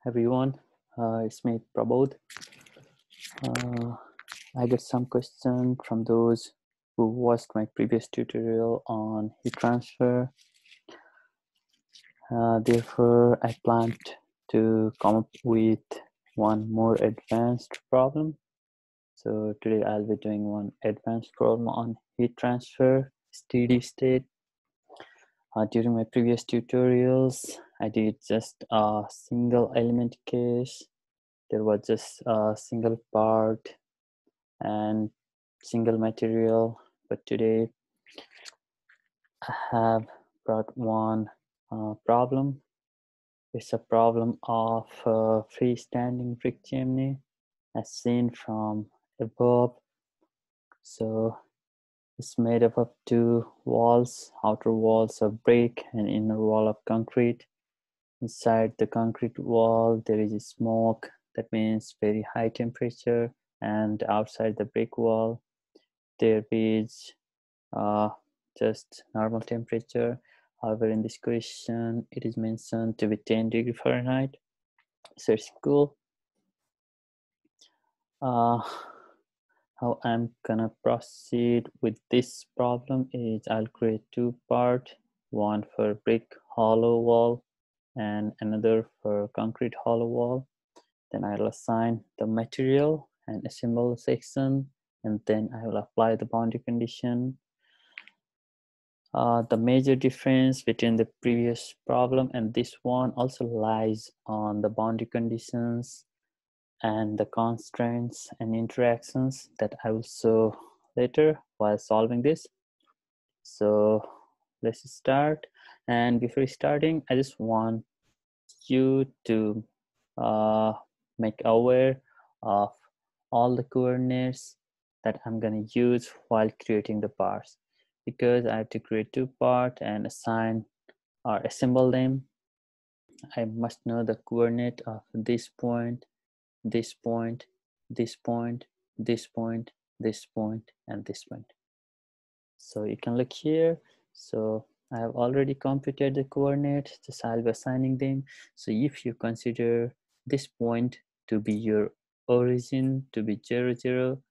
Everyone, it's me Prabodh. I get some questions from those who watched my previous tutorial on heat transfer. Therefore, I planned to come up with one more advanced problem. So today I'll be doing one advanced problem on heat transfer, steady state. During my previous tutorials, I did just a single element case. There was just a single part and single material, but today I have brought one problem. It's a problem of freestanding brick chimney as seen from above. So it's made up of two walls, outer walls of brick and inner wall of concrete. Inside the concrete wall there is smoke, that means very high temperature, and outside the brick wall there is just normal temperature. However, in this question it is mentioned to be 10 degree Fahrenheit, so it's cool. How I'm gonna proceed with this problem is I'll create two parts, one for brick hollow wall and another for concrete hollow wall. Then I'll assign the material and assemble the section, and then I will apply the boundary condition. The major difference between the previous problem and this one also lies on the boundary conditions and the constraints and interactions that I will show later while solving this. So let's start. And before starting, I just want you to make aware of all the coordinates that I'm going to use while creating the parts, because I have to create two parts and assign or assemble them. I must know the coordinate of this point, this point, this point, this point, this point, and this point. So you can look here. So I have already computed the coordinates, just I'll be assigning them. So if you consider this point to be your origin, to be 0, 0,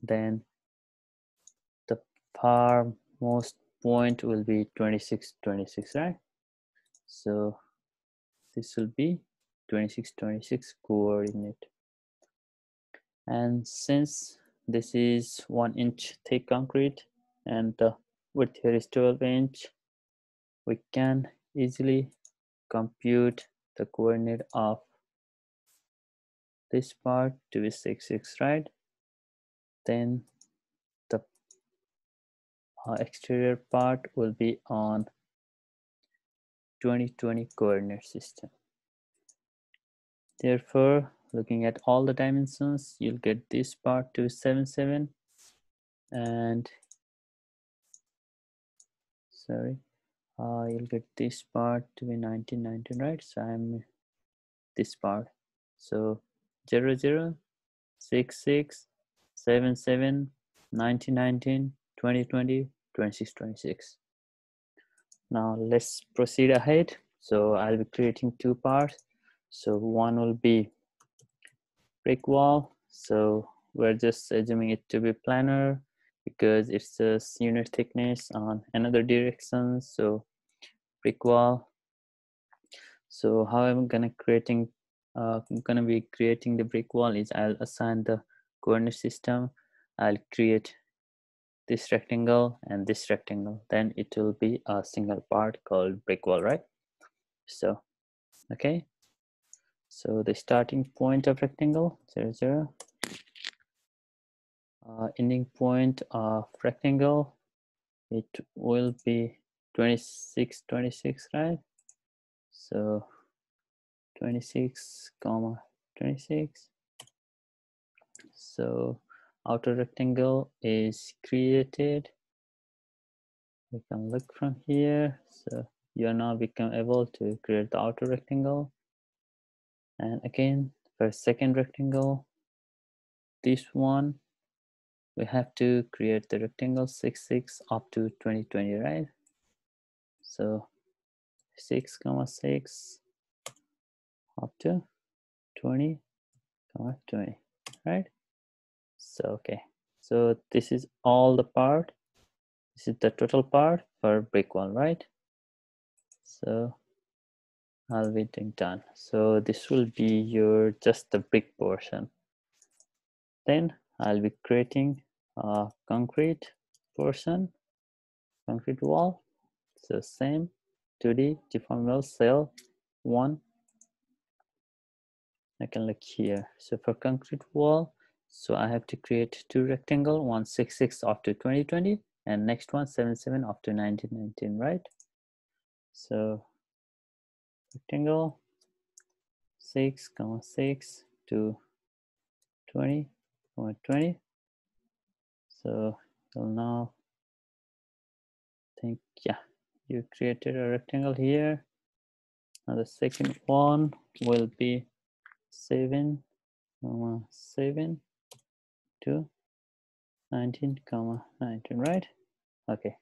then the farmost point will be 26, 26, right? So this will be 26, 26 coordinate. And since this is 1 inch thick concrete and the width here is 12 inch, we can easily compute the coordinate of this part to be 6, 6, right? Then the exterior part will be on 20, 20 coordinate system. Therefore, looking at all the dimensions, you'll get this part to 7, 7, and sorry, you'll get this part to be 19, 19, right? So I'm this part. So 0, 0, 6, 6, 7, 7, 19, 19, 20, 20, 26, 26. Now let's proceed ahead. So I'll be creating two parts. So one will be brick wall. So we're just assuming it to be planar because it's just unit thickness on another direction. So brick wall. So how I'm gonna be creating the brick wall is I'll assign the coordinate system. I'll create this rectangle and this rectangle. Then it will be a single part called brick wall, right? So, okay. So the starting point of rectangle 0, 0. Ending point of rectangle, it will be 26, 26, right? So 26, comma 26. So outer rectangle is created. You can look from here. So you now become able to create the outer rectangle. And again, for second rectangle, this one, we have to create the rectangle 6, 6 up to 20, 20, right? So 6, 6 up to 20, 20, right? So, okay. So this is all the part. This is the total part for brick wall, right? So I'll be doing done. So this will be your just the brick portion. Then I'll be creating a concrete portion, concrete wall. So same 2D deformable cell 1. I can look here. So for concrete wall, so I have to create 2 rectangle, one 6 up to 2020, and next one 7 up to 1919, right? So rectangle 6, 6 to 20, 20. So you'll now think, yeah, you created a rectangle here. Now the second one will be 7, 7 to 19, 19, right? Okay.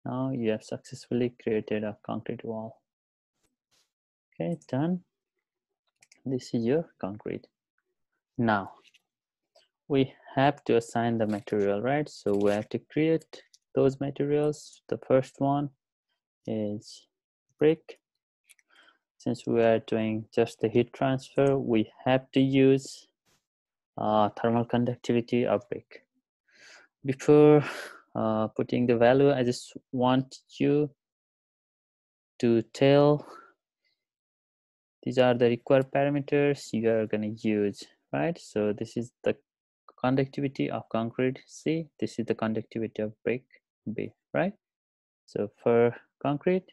Now you have successfully created a concrete wall. Okay, done. This is your concrete. Now we have to assign the material, right? So we have to create those materials. The first one is brick. Since we are doing just the heat transfer, we have to use thermal conductivity of brick. Before putting the value, I just want you to tell these are the required parameters you are going to use, right? So this is the conductivity of concrete C, this is the conductivity of brick B, right? So for concrete,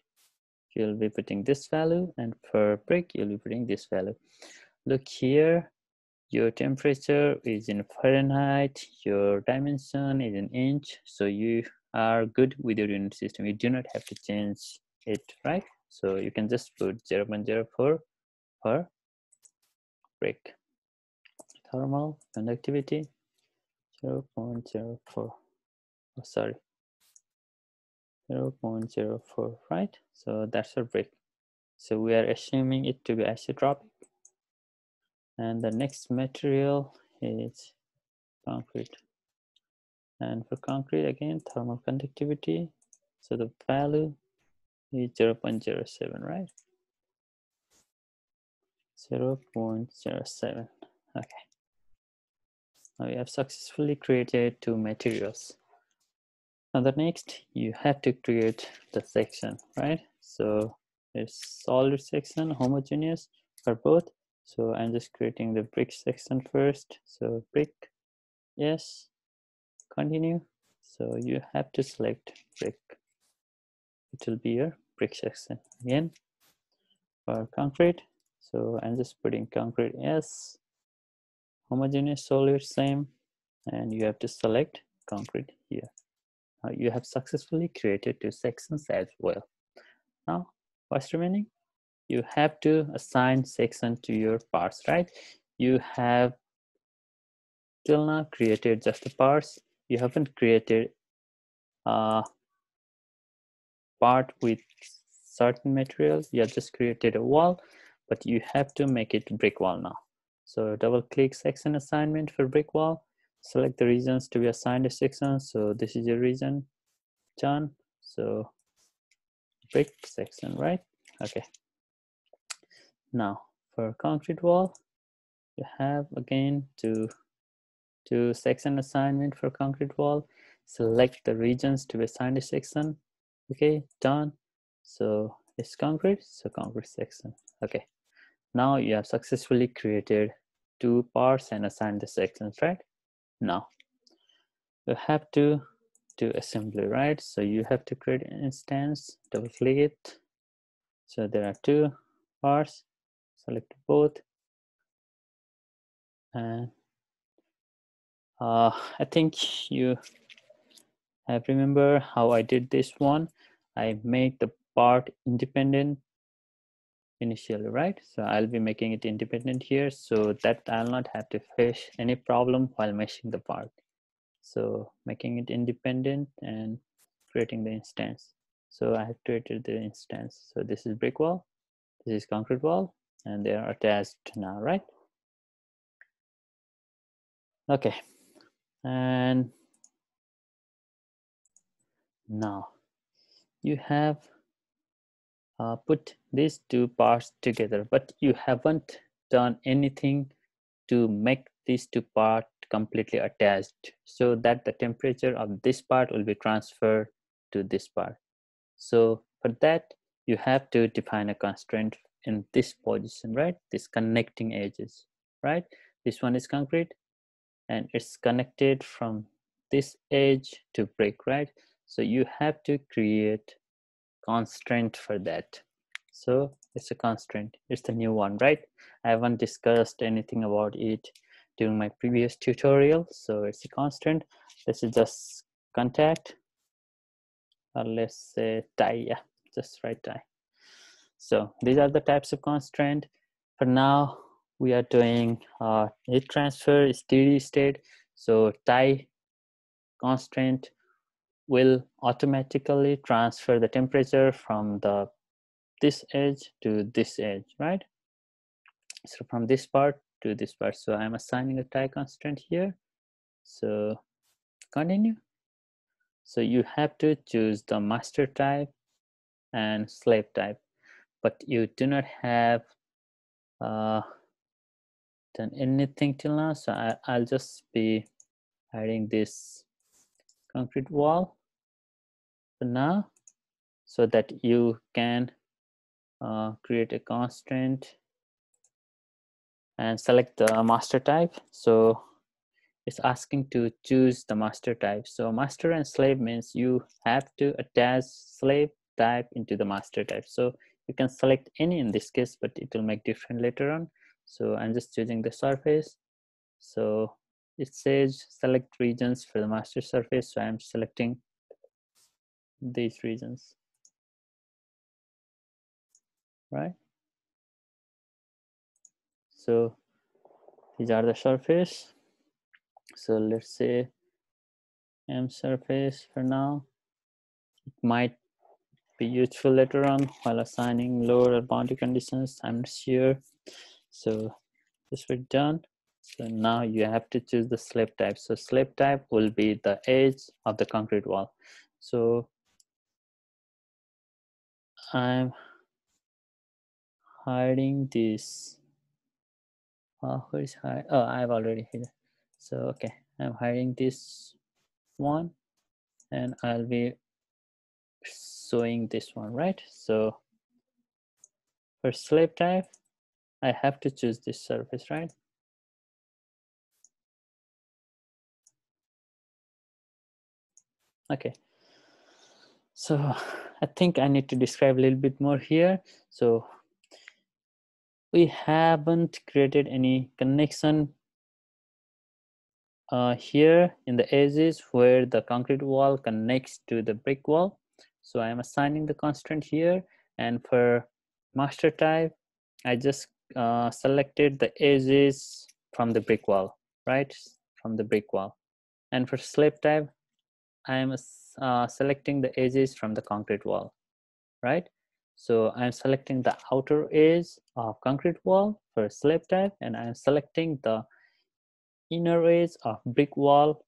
you'll be putting this value, and for brick, you'll be putting this value. Look here, your temperature is in Fahrenheit, your dimension is in inch, so you are good with your unit system. You do not have to change it, right? So you can just put 0.04 for brick. Thermal conductivity 0.04. Oh, sorry, 0.04, right? So that's our brick. So we are assuming it to be isotropic. And the next material is concrete. And for concrete, again, thermal conductivity. So the value is 0.07, right? 0.07. Okay. Now we have successfully created 2 materials. Now the next, you have to create the section, right? So there's solid section, homogeneous for both. So I'm just creating the brick section first. So brick, yes, continue. So you have to select brick. It will be your brick section. Again, for concrete, so I'm just putting concrete, yes, homogeneous solid, same, and you have to select concrete here. Now you have successfully created 2 sections as well. Now what's remaining? You have to assign section to your parts, right? You have till now created just the parts. You haven't created a part with certain materials. You have just created a wall, but you have to make it brick wall now. So double click section assignment for brick wall. Select the regions to be assigned a section. So this is your region, done. So brick section, right? Okay. Now for concrete wall, you have again to section assignment for concrete wall. Select the regions to be assigned a section. Okay, done. So it's concrete, so concrete section. Okay, now you have successfully created 2 parts and assigned the sections, right? Now you have to do assembly, right? So you have to create an instance, double click it. So there are 2 parts, select both, and I think you have remember how I did this one. I make the part independent initially, right? So I'll be making it independent here so that I'll not have to face any problem while meshing the part. So making it independent and creating the instance. So I have created the instance. So this is brick wall, this is concrete wall, and they are attached now, right? Okay, and now you have put these two parts together, but you haven't done anything to make these two parts completely attached so that the temperature of this part will be transferred to this part. So for that, you have to define a constraint in this position, right? This connecting edges, right? This one is concrete and it's connected from this edge to brick, right? So you have to create constraint for that. So it's a constraint, it's the new one, right? I haven't discussed anything about it during my previous tutorial. So it's a constant. This is just contact, or let's say tie. Yeah, just write tie. So these are the types of constraint. For now, we are doing heat transfer steady state. So tie constraint will automatically transfer the temperature from this edge to this edge, right? So from this part to this part. So I'm assigning a tie constraint here. So continue. So you have to choose the master type and slave type, but you do not have done anything till now. So I'll just be adding this concrete wall for now so that you can create a constraint and select the master type. So it's asking to choose the master type. So master and slave means you have to attach slave type into the master type. So you can select any in this case, but it will make different later on. So I'm just choosing the surface. So it says select regions for the master surface. So I'm selecting these regions, right? So these are the surface. So let's say M surface for now. It might be useful later on while assigning lower boundary conditions. I'm not sure. So this we're done. So now you have to choose the slab type. So slab type will be the edge of the concrete wall. So I'm hiding this. Where is hide? Oh, I've already hid it. So okay, I'm hiding this one, and I'll be showing this one, right? So for slab type, I have to choose this surface, right? Okay. So I think I need to describe a little bit more here. So we haven't created any connection here in the edges where the concrete wall connects to the brick wall. So I'm assigning the constraint here, and for master type, I just selected the edges from the brick wall, right? From the brick wall. And for slab type, I'm selecting the edges from the concrete wall, right? So I'm selecting the outer edge of concrete wall for slab type, and I'm selecting the inner edge of brick wall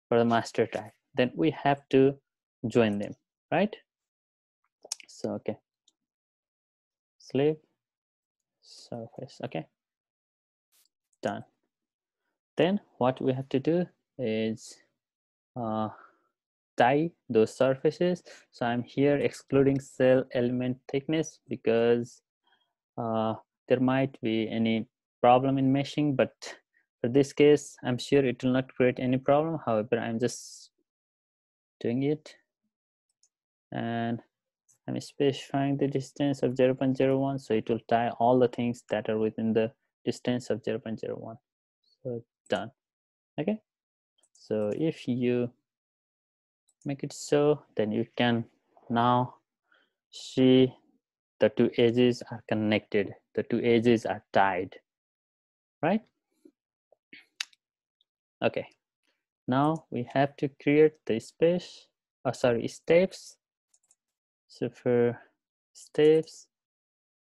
for the master type. Then we have to join them, right? So okay, slab surface, okay, done. Then what we have to do is tie those surfaces. So I'm here excluding cell element thickness because there might be any problem in meshing, but for this case, I'm sure it will not create any problem. However, I'm just doing it, and I'm specifying the distance of 0.01, so it will tie all the things that are within the distance of 0.01. So done. Okay. So if you make it so, then you can now see the two edges are connected. The two edges are tied, right? Okay. Now we have to create the steps. So for steps,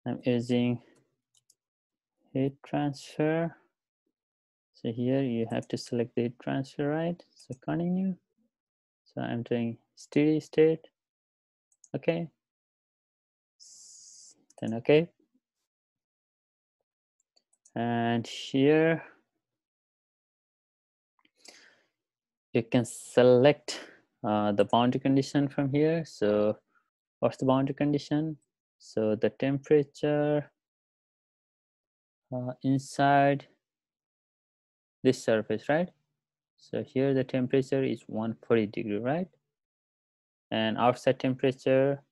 I'm using heat transfer. So here you have to select the heat transfer, right? So continue. So I'm doing steady state. Okay. Then okay. And here you can select the boundary condition from here. So what's the boundary condition? So the temperature inside this surface, right? So here the temperature is 140 degree, right? And outside temperature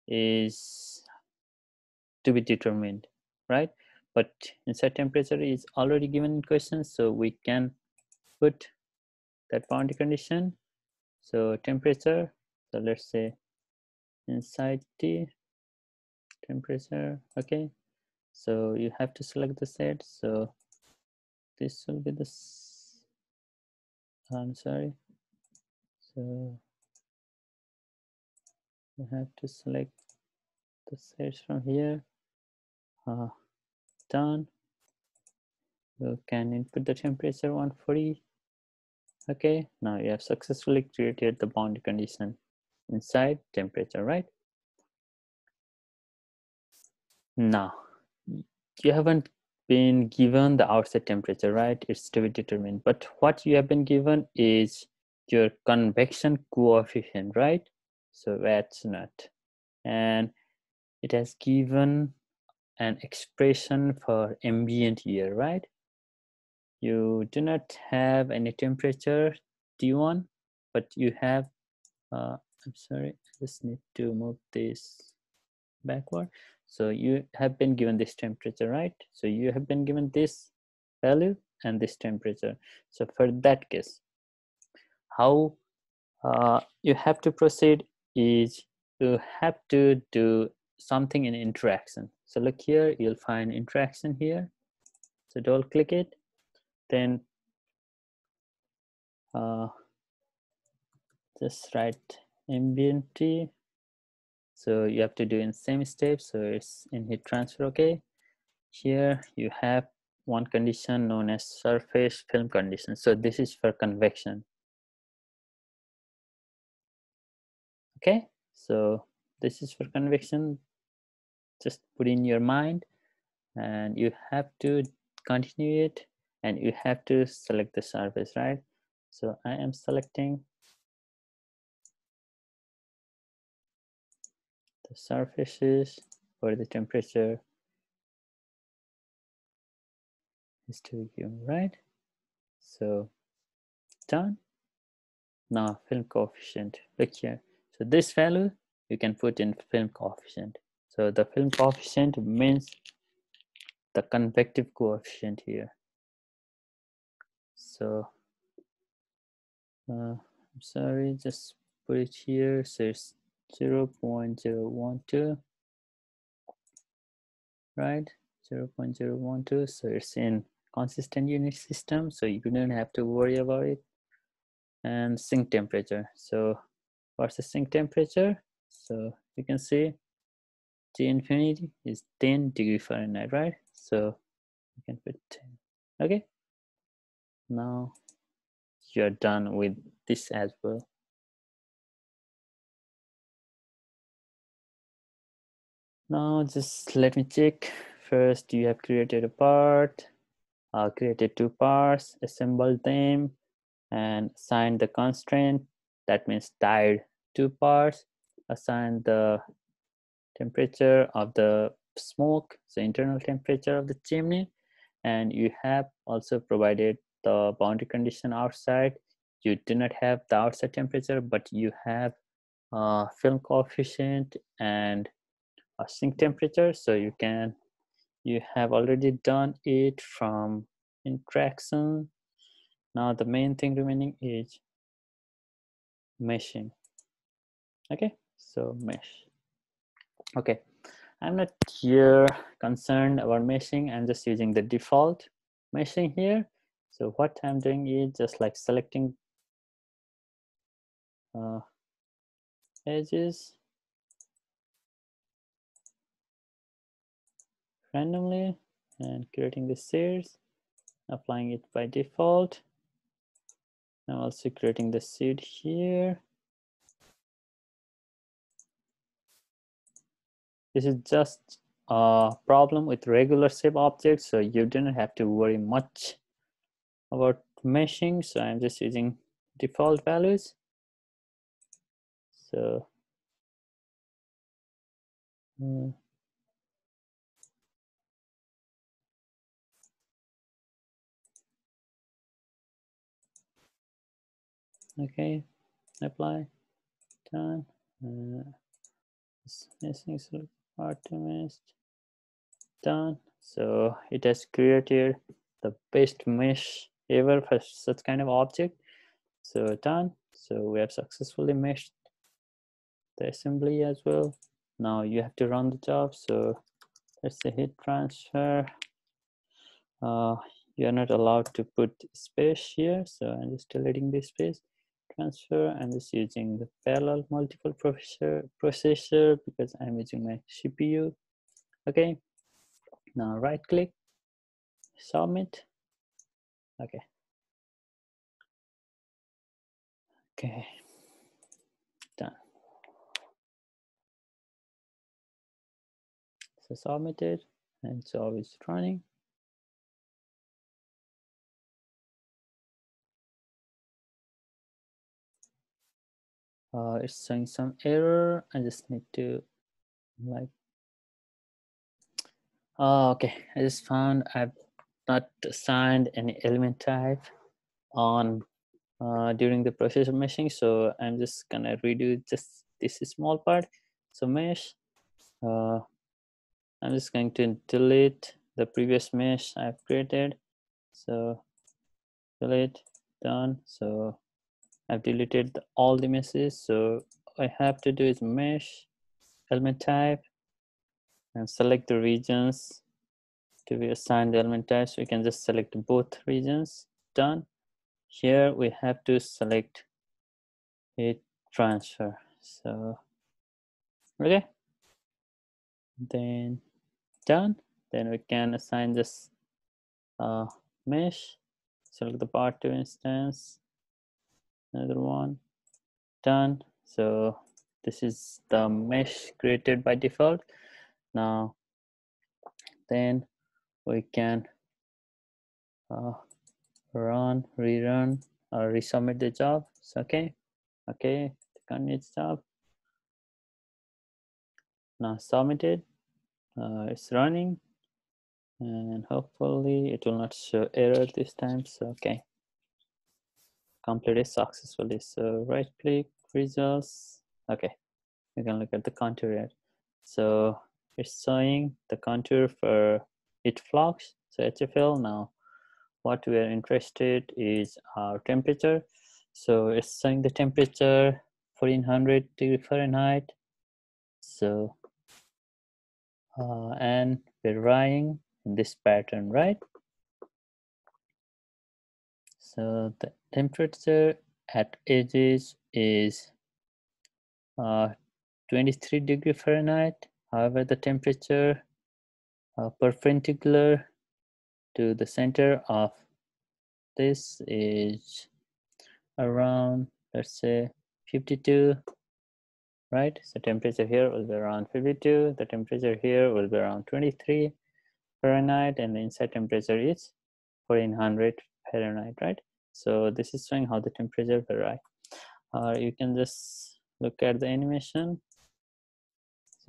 is to be determined, right? But inside temperature is already given in question, so we can put that boundary condition. So temperature, so let's say inside T temperature. Okay, so you have to select the set. So this will be this, I'm sorry, so you have to select the sets from here. Done. You can input the temperature 140. Okay, now you have successfully created the boundary condition inside temperature, right? Now you haven't been given the outside temperature, right? It's to be determined, but what you have been given is your convection coefficient, right? So that's not, and it has given an expression for ambient air, right? You do not have any temperature T1, but you have I'm sorry, I just need to move this backward. So you have been given this temperature, right? So you have been given this value and this temperature. So for that case, how you have to proceed is you have to do something in interaction. So look here, you'll find interaction here. So double click it, then just write ambient T. So you have to do in same step. So it's in heat transfer. Okay, here you have one condition known as surface film condition. So this is for convection. Okay, so this is for convection. Just put in your mind, and you have to continue it, and you have to select the surface, right? So I am selecting the surfaces where the temperature is to be given, right? So done. Now film coefficient, look here. So this value you can put in film coefficient. So the film coefficient means the convective coefficient here. So I'm sorry, just put it here. So it's 0.012, right? 0.012. So it's in consistent unit system, so you don't have to worry about it. And sink temperature. So what's the sink temperature? So you can see T infinity is 10 degree Fahrenheit, right? So you can put 10. Okay, now you're done with this as well. Now just let me check. First, you have created a part, created two parts, assembled them, and assigned the constraint. That means tied two parts, assigned the temperature of the smoke, so internal temperature of the chimney, and you have also provided the boundary condition outside. You do not have the outside temperature, but you have film coefficient and a sink temperature. So you have already done it from interaction. Now the main thing remaining is meshing. Okay, so mesh. Okay, I'm not here concerned about meshing. I'm just using the default meshing here. So what I'm doing is just like selecting edges randomly and creating the seeds, applying it by default. I'm also creating the seed here. This is just a problem with regular shape objects, so you didn't have to worry much about meshing. So I'm just using default values. So okay, apply, done. Missing select Artemis, done. So it has created the best mesh ever for such kind of object. So done. So we have successfully meshed the assembly as well. Now you have to run the job. So let's say hit transfer. You are not allowed to put space here, so I'm just deleting this space. Transfer, I'm just using the parallel multiple processor because I'm using my CPU. Okay, now right click, submit. Okay, done. So submitted, and so it's running. It's showing some error. I just need to like, okay, I just found I've not assigned any element type on during the process of meshing. So I'm just gonna redo just this small part. So mesh, I'm just going to delete the previous mesh I've created. So delete, done. So I've deleted all the meshes. So I have to do is mesh element type and select the regions to be assigned the element type. So we can just select both regions, done. Here we have to select a transfer. So okay, then done. Then we can assign this mesh, select the part 2 instance, another one, done. So this is the mesh created by default. Now then we can rerun or resubmit the job. So okay, the current job now submitted. It's running, and hopefully it will not show error this time. So okay, completed successfully. So right click, results. Okay, you can look at the contour here. So it's showing the contour for each flux. So HFL. Now what we are interested is our temperature. So it's showing the temperature 1400 degree Fahrenheit. So and we're writing in this pattern, right? So the temperature at edges is 23 degree Fahrenheit. However, the temperature perpendicular to the center of this is around, let's say, 52, right? So temperature here will be around 52. The temperature here will be around 23 Fahrenheit, and the inside temperature is 1400 Fahrenheit, right? So this is showing how the temperature vary. You can just look at the animation.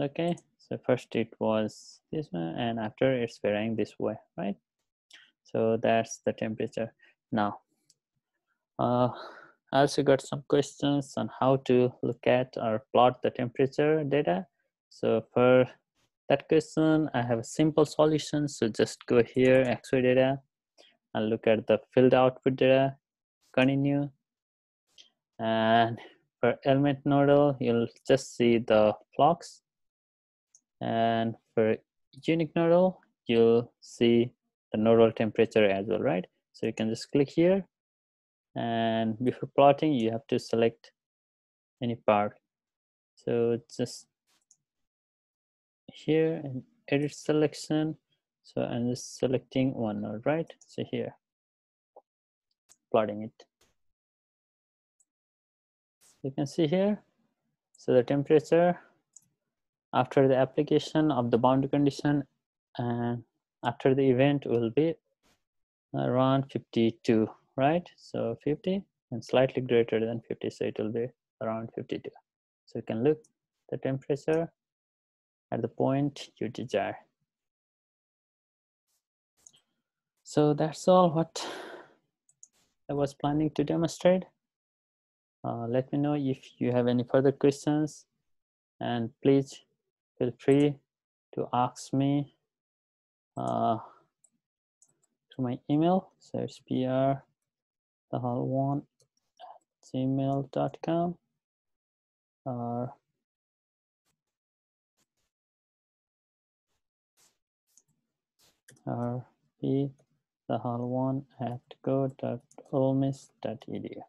Okay, so first it was this one, and after it's varying this way, right? So that's the temperature. Now I also got some questions on how to look at or plot the temperature data. So for that question, I have a simple solution. So just go here, XY data, and look at the field output data, continue. And for element nodal, you'll just see the flux. And for unique nodal, you'll see the nodal temperature as well, right? So you can just click here, and before plotting, you have to select any part. So just here and edit selection. So I'm just selecting one node, right? So here, plotting it. You can see here, so the temperature after the application of the boundary condition and after the event will be around 52, right? So 50 and slightly greater than 50, so it will be around 52. So you can look the temperature at the point you desire. So that's all what I was planning to demonstrate. Let me know if you have any further questions, and please feel free to ask me through my email. So it's pr1@gmail.com or p1@go.olemiss.edu.